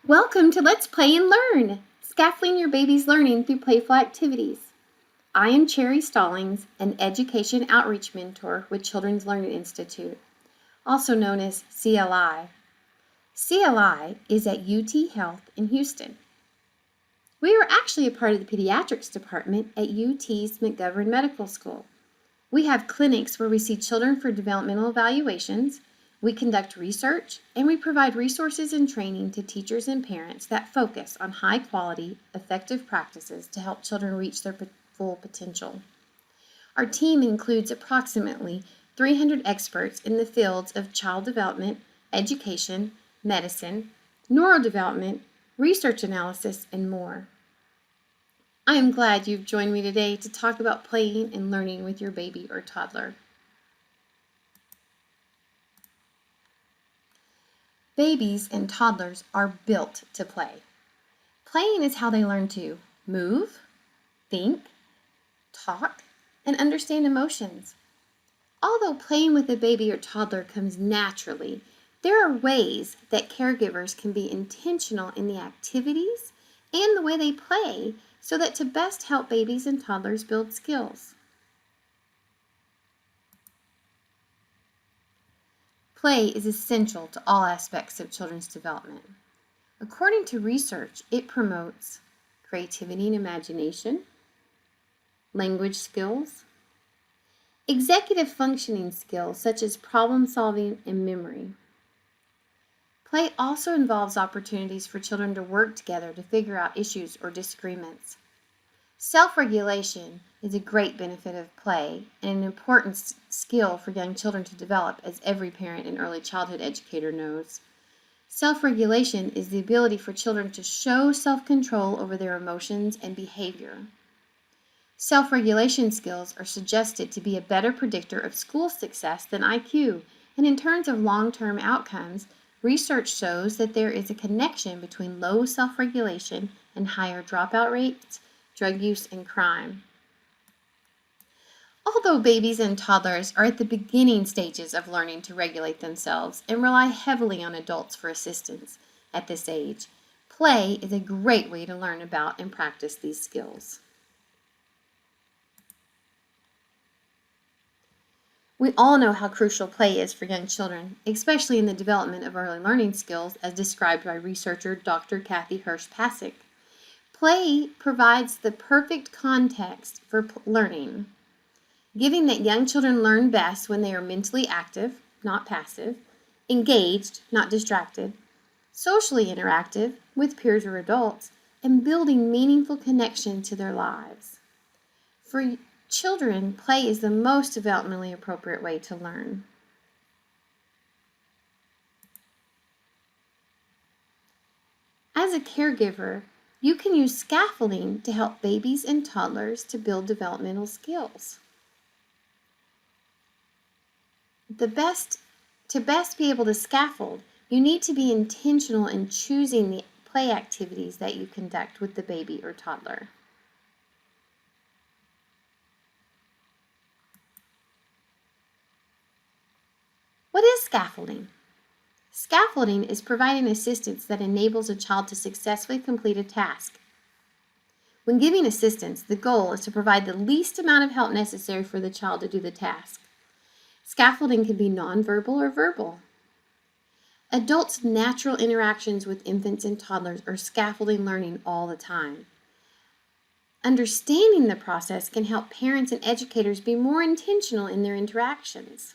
Welcome to Let's Play and Learn, scaffolding your baby's learning through playful activities. I am Cherry Stallings, an education outreach mentor with Children's Learning Institute, also known as CLI. CLI is at UT Health in Houston. We are actually a part of the pediatrics department at UT's McGovern Medical School. We have clinics where we see children for developmental evaluations. We conduct research, and we provide resources and training to teachers and parents that focus on high-quality, effective practices to help children reach their full potential. Our team includes approximately 300 experts in the fields of child development, education, medicine, neurodevelopment, research analysis, and more. I am glad you've joined me today to talk about playing and learning with your baby or toddler. Babies and toddlers are built to play. Playing is how they learn to move, think, talk, and understand emotions. Although playing with a baby or toddler comes naturally, there are ways that caregivers can be intentional in the activities and the way they play so that to best help babies and toddlers build skills. Play is essential to all aspects of children's development. According to research, it promotes creativity and imagination, language skills, executive functioning skills such as problem solving and memory. Play also involves opportunities for children to work together to figure out issues or disagreements. Self-regulation is a great benefit of play and an important skill for young children to develop, as every parent and early childhood educator knows. Self-regulation is the ability for children to show self-control over their emotions and behavior. Self-regulation skills are suggested to be a better predictor of school success than IQ, and in terms of long-term outcomes, research shows that there is a connection between low self-regulation and higher dropout rates, drug use, and crime. Although babies and toddlers are at the beginning stages of learning to regulate themselves and rely heavily on adults for assistance at this age, play is a great way to learn about and practice these skills. We all know how crucial play is for young children, especially in the development of early learning skills as described by researcher Dr. Kathy Hirsch-Pasek. Play provides the perfect context for learning, giving that young children learn best when they are mentally active, not passive, engaged, not distracted, socially interactive with peers or adults, and building meaningful connection to their lives. For children, play is the most developmentally appropriate way to learn. As a caregiver, you can use scaffolding to help babies and toddlers to build developmental skills. To best be able to scaffold, you need to be intentional in choosing the play activities that you conduct with the baby or toddler. What is scaffolding? Scaffolding is providing assistance that enables a child to successfully complete a task. When giving assistance, the goal is to provide the least amount of help necessary for the child to do the task. Scaffolding can be nonverbal or verbal. Adults' natural interactions with infants and toddlers are scaffolding learning all the time. Understanding the process can help parents and educators be more intentional in their interactions.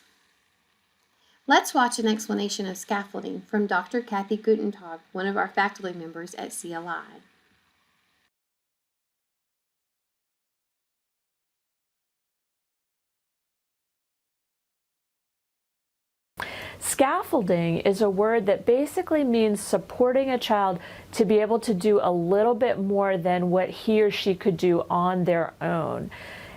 Let's watch an explanation of scaffolding from Dr. Kathy Gutentag, one of our faculty members at CLI. Scaffolding is a word that basically means supporting a child to be able to do a little bit more than what he or she could do on their own.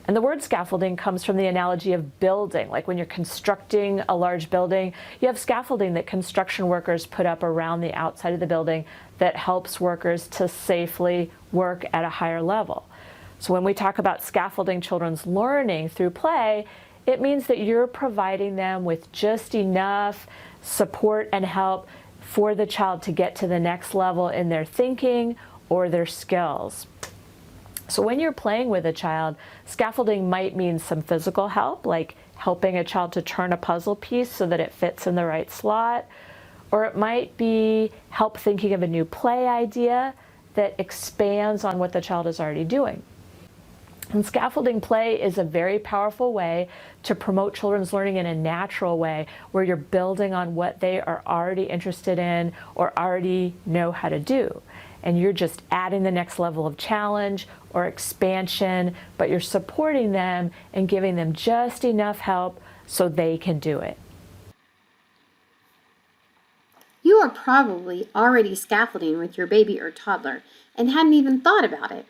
And the word scaffolding comes from the analogy of building. Like when you're constructing a large building, you have scaffolding that construction workers put up around the outside of the building that helps workers to safely work at a higher level. So when we talk about scaffolding children's learning through play, it means that you're providing them with just enough support and help for the child to get to the next level in their thinking or their skills. So when you're playing with a child, scaffolding might mean some physical help, like helping a child to turn a puzzle piece so that it fits in the right slot. Or it might be help thinking of a new play idea that expands on what the child is already doing. And scaffolding play is a very powerful way to promote children's learning in a natural way, where you're building on what they are already interested in or already know how to do. And you're just adding the next level of challenge or expansion, but you're supporting them and giving them just enough help so they can do it. You are probably already scaffolding with your baby or toddler and hadn't even thought about it.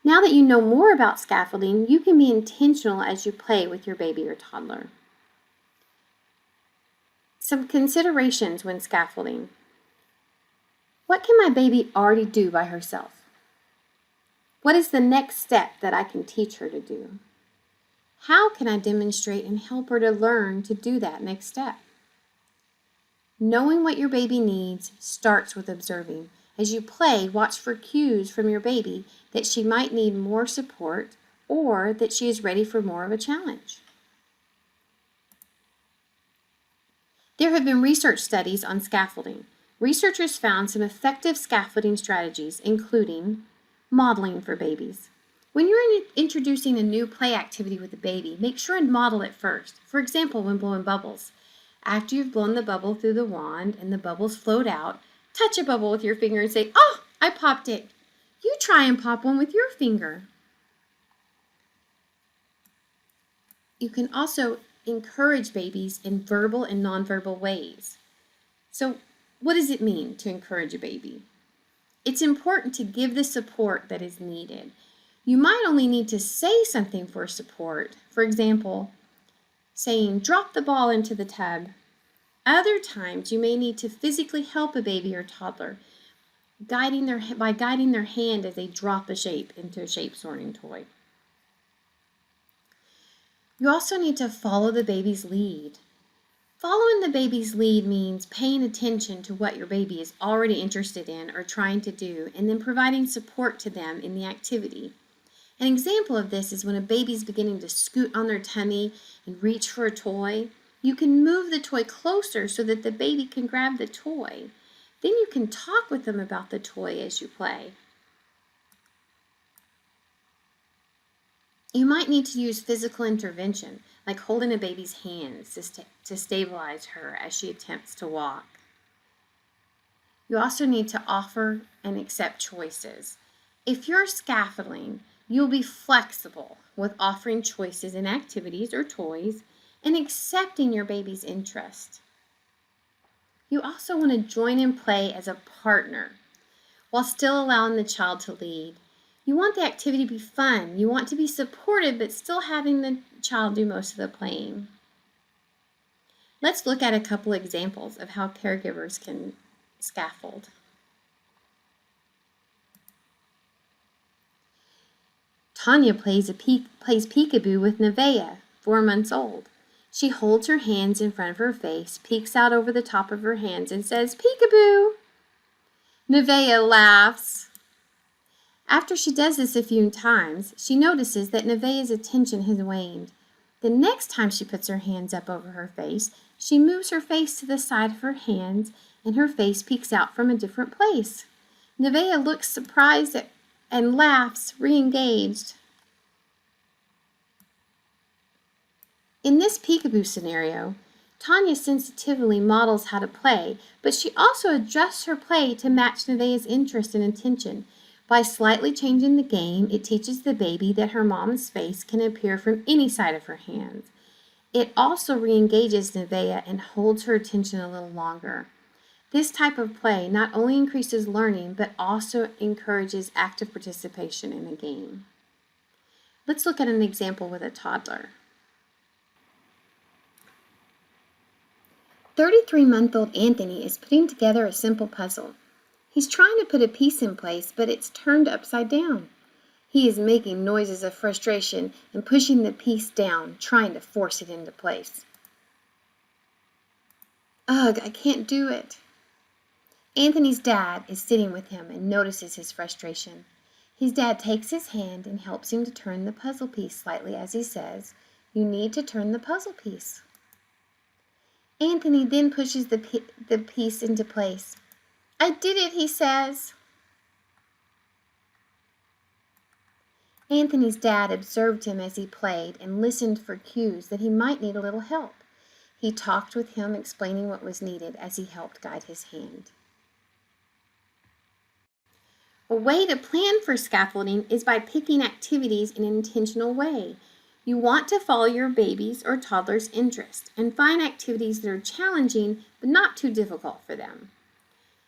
Now that you know more about scaffolding, you can be intentional as you play with your baby or toddler. Some considerations when scaffolding. What can my baby already do by herself? What is the next step that I can teach her to do? How can I demonstrate and help her to learn to do that next step? Knowing what your baby needs starts with observing. As you play, watch for cues from your baby that she might need more support or that she is ready for more of a challenge. There have been research studies on scaffolding. Researchers found some effective scaffolding strategies, including modeling for babies. When you're introducing a new play activity with a baby, make sure and model it first. For example, when blowing bubbles. After you've blown the bubble through the wand and the bubbles float out, touch a bubble with your finger and say, "Oh, I popped it." You try and pop one with your finger. You can also encourage babies in verbal and nonverbal ways. So, what does it mean to encourage a baby? It's important to give the support that is needed. You might only need to say something for support. For example, saying, "Drop the ball into the tub." Other times, you may need to physically help a baby or toddler by guiding their hand as they drop a shape into a shape-sorting toy. You also need to follow the baby's lead. Following the baby's lead means paying attention to what your baby is already interested in or trying to do, and then providing support to them in the activity. An example of this is when a baby's beginning to scoot on their tummy and reach for a toy. You can move the toy closer so that the baby can grab the toy. Then you can talk with them about the toy as you play. You might need to use physical intervention, like holding a baby's hands to stabilize her as she attempts to walk. You also need to offer and accept choices. If you're scaffolding, you'll be flexible with offering choices in activities or toys and accepting your baby's interest. You also want to join in play as a partner while still allowing the child to lead. You want the activity to be fun. You want to be supportive, but still having the child do most of the playing. Let's look at a couple examples of how caregivers can scaffold. Tanya plays peekaboo with Nevaeh, 4 months old. She holds her hands in front of her face, peeks out over the top of her hands, and says, "Peekaboo!" Nevaeh laughs. After she does this a few times, she notices that Nevaeh's attention has waned. The next time she puts her hands up over her face, she moves her face to the side of her hands, and her face peeks out from a different place. Nevaeh looks surprised and laughs, re-engaged. In this peekaboo scenario, Tanya sensitively models how to play, but she also adjusts her play to match Nevaeh's interest and attention. By slightly changing the game, it teaches the baby that her mom's face can appear from any side of her hands. It also re-engages Nevaeh and holds her attention a little longer. This type of play not only increases learning, but also encourages active participation in a game. Let's look at an example with a toddler. 33-month-old Anthony is putting together a simple puzzle. He's trying to put a piece in place, but it's turned upside down. He is making noises of frustration and pushing the piece down, trying to force it into place. Ugh, I can't do it. Anthony's dad is sitting with him and notices his frustration. His dad takes his hand and helps him to turn the puzzle piece slightly as he says, "You need to turn the puzzle piece." Anthony then pushes the piece into place. "I did it," he says. Anthony's dad observed him as he played and listened for cues that he might need a little help. He talked with him, explaining what was needed as he helped guide his hand. A way to plan for scaffolding is by picking activities in an intentional way. You want to follow your baby's or toddler's interest and find activities that are challenging but not too difficult for them.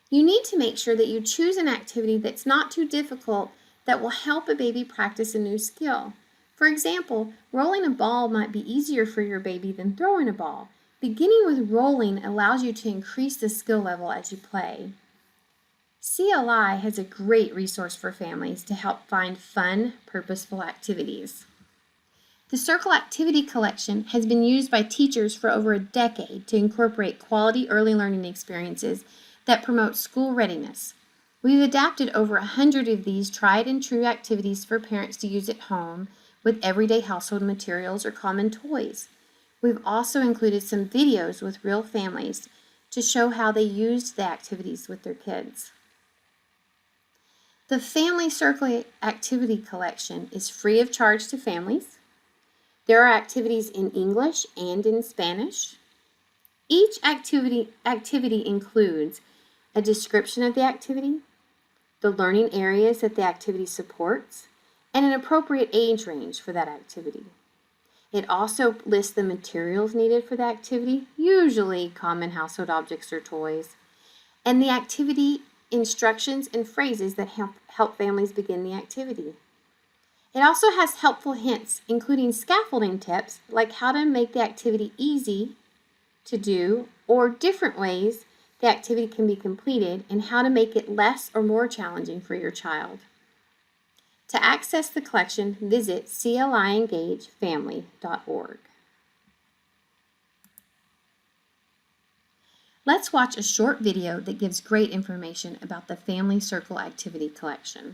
You need to make sure that you choose an activity that's not too difficult that will help a baby practice a new skill. For example, rolling a ball might be easier for your baby than throwing a ball. Beginning with rolling allows you to increase the skill level as you play. CLI has a great resource for families to help find fun, purposeful activities. The Circle Activity Collection has been used by teachers for over a decade to incorporate quality early learning experiences that promote school readiness. We've adapted over 100 of these tried and true activities for parents to use at home with everyday household materials or common toys. We've also included some videos with real families to show how they used the activities with their kids. The Family Circle Activity Collection is free of charge to families. There are activities in English and in Spanish. Each activity includes a description of the activity, the learning areas that the activity supports, and an appropriate age range for that activity. It also lists the materials needed for the activity, usually common household objects or toys, and the activity instructions and phrases that help families begin the activity. It also has helpful hints, including scaffolding tips, like how to make the activity easy to do, or different ways the activity can be completed, and how to make it less or more challenging for your child. To access the collection, visit cliengagefamily.org. Let's watch a short video that gives great information about the Family Circle Activity Collection.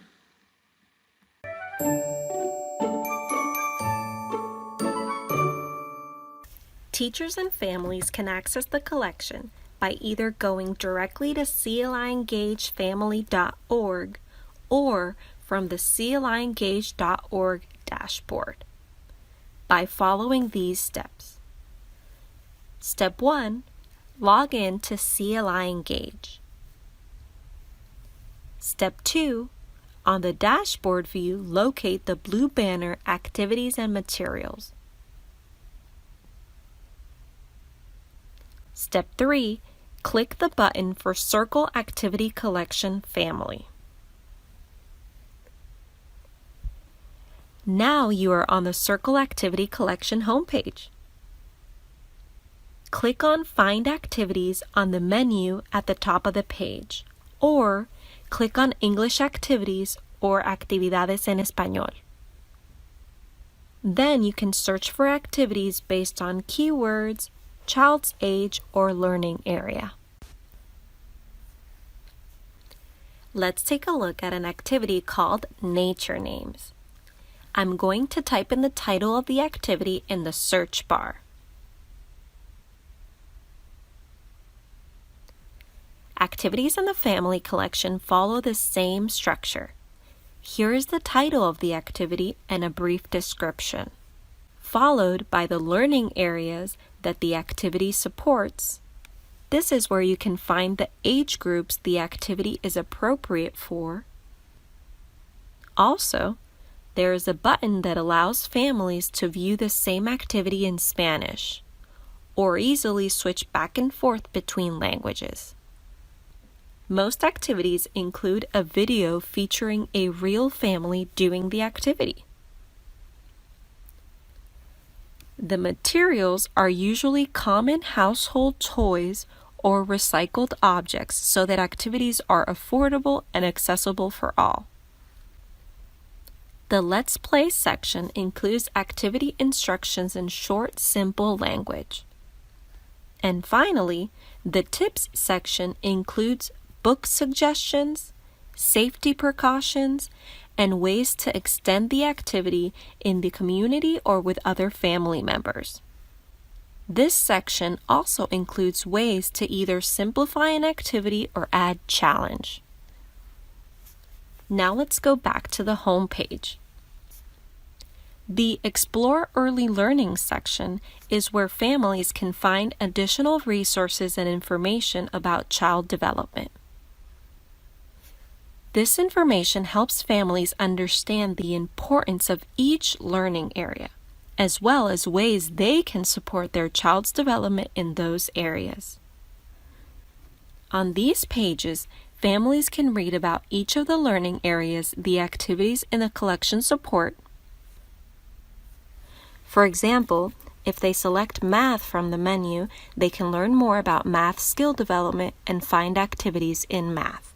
Teachers and families can access the collection by either going directly to cliengagefamily.org or from the cliengage.org dashboard by following these steps. Step 1. Log in to CLI Engage. Step 2. On the dashboard view, locate the blue banner Activities and Materials. Step 3. Click the button for Circle Activity Collection Family. Now you are on the Circle Activity Collection homepage. Click on Find Activities on the menu at the top of the page, or click on English Activities or Actividades en Español. Then you can search for activities based on keywords, child's age, or learning area. Let's take a look at an activity called Nature Names. I'm going to type in the title of the activity in the search bar. Activities in the Family Collection follow the same structure. Here is the title of the activity and a brief description, followed by the learning areas that the activity supports. This is where you can find the age groups the activity is appropriate for. Also, there is a button that allows families to view the same activity in Spanish, or easily switch back and forth between languages. Most activities include a video featuring a real family doing the activity. The materials are usually common household toys or recycled objects so that activities are affordable and accessible for all. The Let's Play section includes activity instructions in short, simple language. And finally, the Tips section includes book suggestions, safety precautions, and ways to extend the activity in the community or with other family members. This section also includes ways to either simplify an activity or add challenge. Now let's go back to the home page. The Explore Early Learning section is where families can find additional resources and information about child development. This information helps families understand the importance of each learning area, as well as ways they can support their child's development in those areas. On these pages, families can read about each of the learning areas the activities in the collection support. For example, if they select math from the menu, they can learn more about math skill development and find activities in math.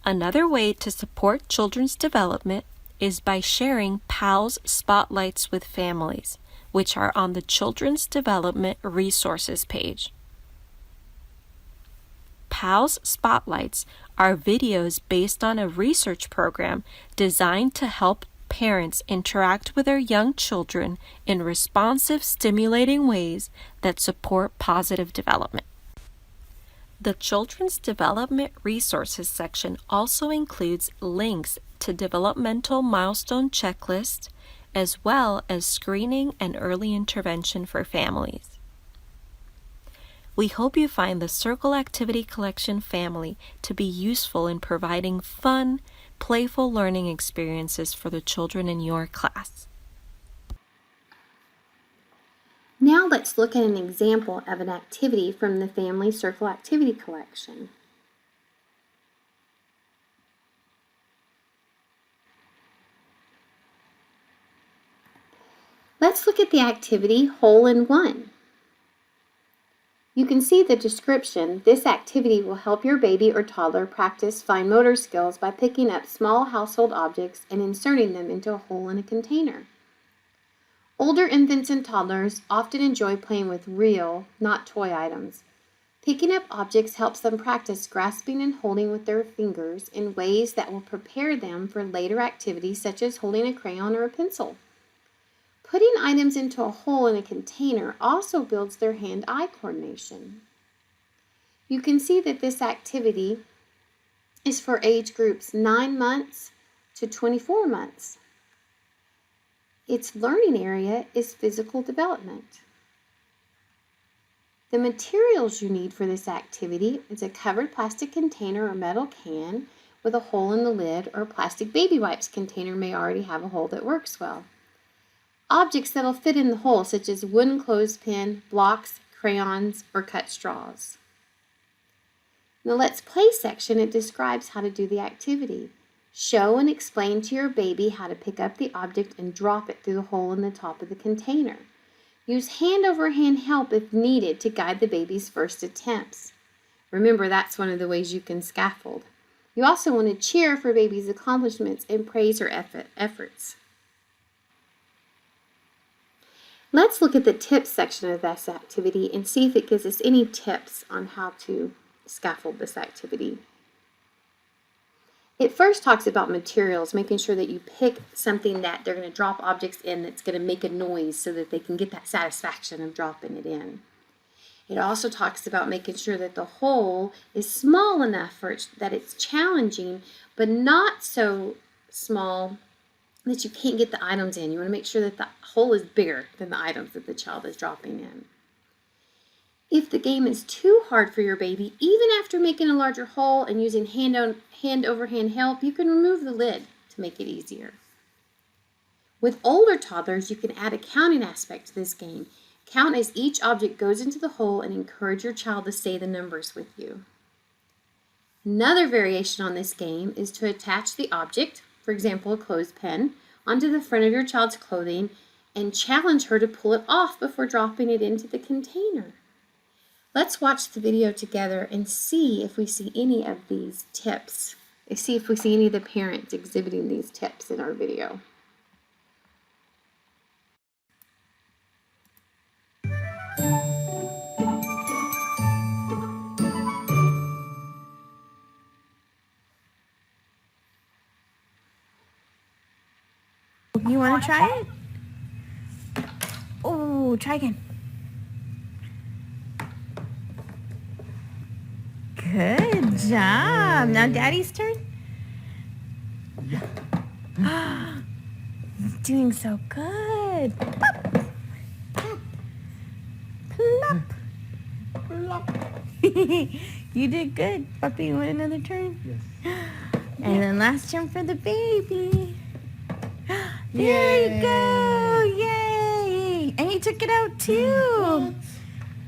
Another way to support children's development is by sharing PALS spotlights with families, which are on the Children's Development Resources page. PALS spotlights are videos based on a research program designed to help parents interact with their young children in responsive, stimulating ways that support positive development. The Children's Development Resources section also includes links to developmental milestone checklists, as well as screening and early intervention for families. We hope you find the Circle Activity Collection family to be useful in providing fun, playful learning experiences for the children in your class. Now let's look at an example of an activity from the Family Circle Activity Collection. Let's look at the activity Hole in One. You can see the description. This activity will help your baby or toddler practice fine motor skills by picking up small household objects and inserting them into a hole in a container. Older infants and toddlers often enjoy playing with real, not toy items. Picking up objects helps them practice grasping and holding with their fingers in ways that will prepare them for later activities such as holding a crayon or a pencil. Putting items into a hole in a container also builds their hand-eye coordination. You can see that this activity is for age groups 9 months to 24 months. Its learning area is physical development. The materials you need for this activity is a covered plastic container or metal can with a hole in the lid, or a plastic baby wipes container may already have a hole that works well. Objects that will fit in the hole, such as wooden clothespin, blocks, crayons, or cut straws. In the Let's Play section, it describes how to do the activity. Show and explain to your baby how to pick up the object and drop it through the hole in the top of the container. Use hand-over-hand help if needed to guide the baby's first attempts. Remember, that's one of the ways you can scaffold. You also want to cheer for baby's accomplishments and praise her efforts. Let's look at the tips section of this activity and see if it gives us any tips on how to scaffold this activity. It first talks about materials, making sure that you pick something that they're going to drop objects in that's going to make a noise so that they can get that satisfaction of dropping it in. It also talks about making sure that the hole is small enough that it's challenging, but not so small that you can't get the items in. You want to make sure that the hole is bigger than the items that the child is dropping in. If the game is too hard for your baby, even after making a larger hole and using hand-over-hand help, you can remove the lid to make it easier. With older toddlers, you can add a counting aspect to this game. Count as each object goes into the hole and encourage your child to say the numbers with you. Another variation on this game is to attach the object, for example a clothespin, onto the front of your child's clothing and challenge her to pull it off before dropping it into the container. Let's watch the video together and see if we see any of these tips. See if we see any of the parents exhibiting these tips in our video. You want to try it? Oh, try again. Good job. Now Daddy's turn. Doing so good. Plop. Plop. Plop. You did good. Puppy, you want another turn? Yes. And then last turn for the baby. There you go. Yay. And you took it out too.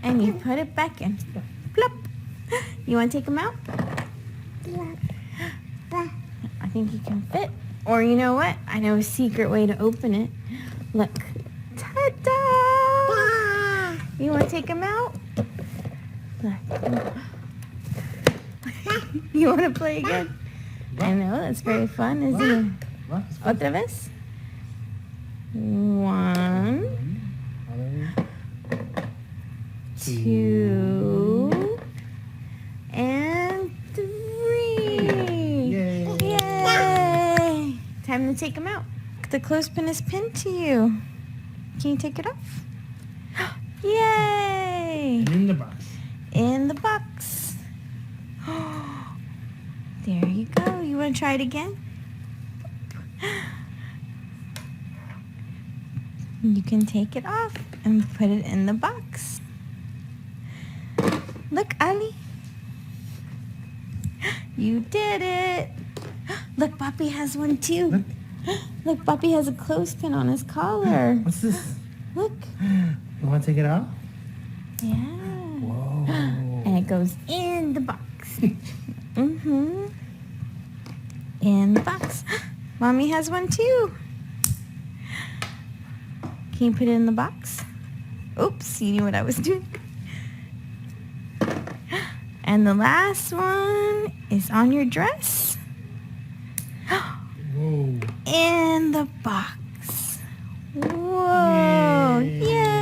And you put it back in. Plop. You want to take them out? I think you can fit. Or you know what? I know a secret way to open it. Look. Ta-da! You want to take them out? Look. You want to play again? I know, that's very fun, isn't it? Otra vez. 1, 2, and 3. Yay! Time to take them out. The clothespin is pinned to you. Can you take it off? Yay! And in the box. In the box. There you go. You want to try it again? You can take it off and put it in the box. Look, Ali. You did it. Look, Poppy has one too. Look, Poppy has a clothespin on his collar. What's this? Look. You want to take it out? Yeah. Whoa. And it goes in the box. Mm-hmm. In the box. Mommy has one too. Can you put it in the box? Oops, you knew what I was doing. And the last one is on your dress. Whoa. In the box. Whoa. Yay.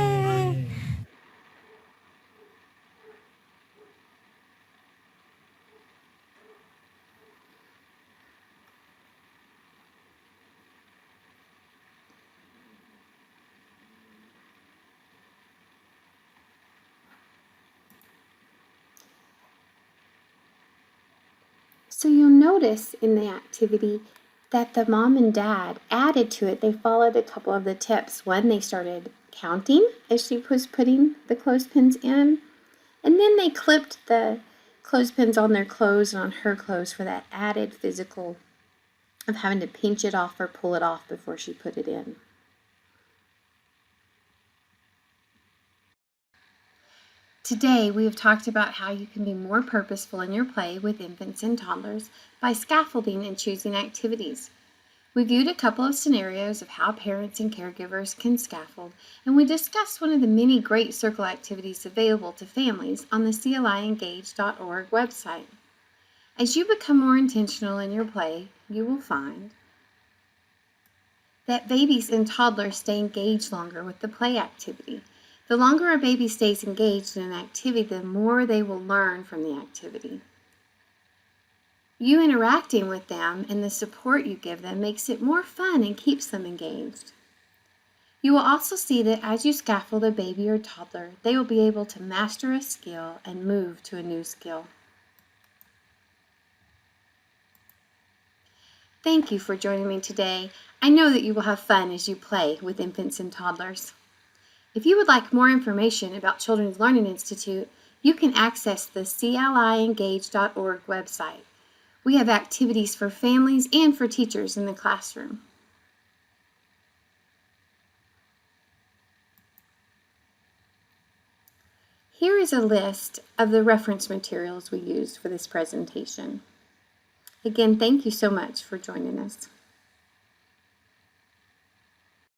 So you'll notice in the activity that the mom and dad added to it. They followed a couple of the tips. One, they started counting as she was putting the clothespins in. And then they clipped the clothespins on their clothes and on her clothes for that added physical of having to pinch it off or pull it off before she put it in. Today, we have talked about how you can be more purposeful in your play with infants and toddlers by scaffolding and choosing activities. We viewed a couple of scenarios of how parents and caregivers can scaffold, and we discussed one of the many great circle activities available to families on the cliengage.org website. As you become more intentional in your play, you will find that babies and toddlers stay engaged longer with the play activity. The longer a baby stays engaged in an activity, the more they will learn from the activity. You interacting with them and the support you give them makes it more fun and keeps them engaged. You will also see that as you scaffold a baby or toddler, they will be able to master a skill and move to a new skill. Thank you for joining me today. I know that you will have fun as you play with infants and toddlers. If you would like more information about Children's Learning Institute, you can access the cliengage.org website. We have activities for families and for teachers in the classroom. Here is a list of the reference materials we used for this presentation. Again, thank you so much for joining us.